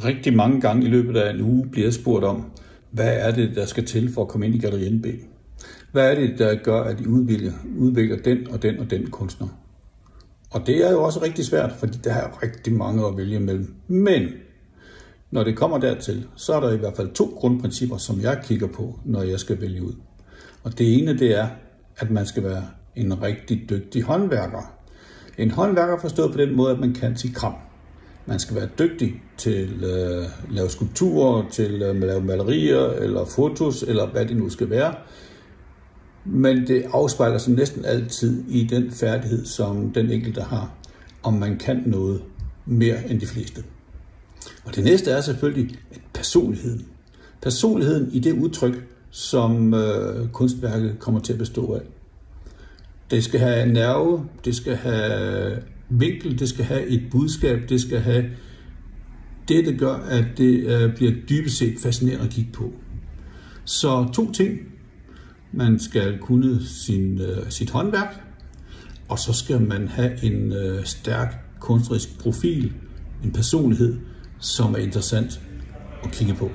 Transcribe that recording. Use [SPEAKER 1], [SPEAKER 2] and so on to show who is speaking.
[SPEAKER 1] Rigtig mange gange i løbet af en uge bliver jeg spurgt om, hvad er det, der skal til for at komme ind i Galleri NB? Hvad er det, der gør, at I udvikler den og den kunstner? Og det er jo også rigtig svært, fordi der er rigtig mange at vælge mellem. Men når det kommer dertil, så er der i hvert fald 2 grundprincipper, som jeg kigger på, når jeg skal vælge ud. Og det ene, det er, at man skal være en rigtig dygtig håndværker. En håndværker forstået på den måde, at man kan sige kram. Man skal være dygtig til at lave skulpturer, til at lave malerier eller fotos, eller hvad det nu skal være. Men det afspejler sig næsten altid i den færdighed, som den enkelte har, om man kan noget mere end de fleste. Og det næste er selvfølgelig personligheden. Personligheden i det udtryk, som kunstværket kommer til at bestå af. Det skal have nerve, det skal have vinkel, det skal have et budskab, det skal have det, der gør, at det bliver dybest set fascinerende at kigge på. Så 2 ting. Man skal kunne sit håndværk, og så skal man have en stærk kunstnerisk profil, en personlighed, som er interessant at kigge på.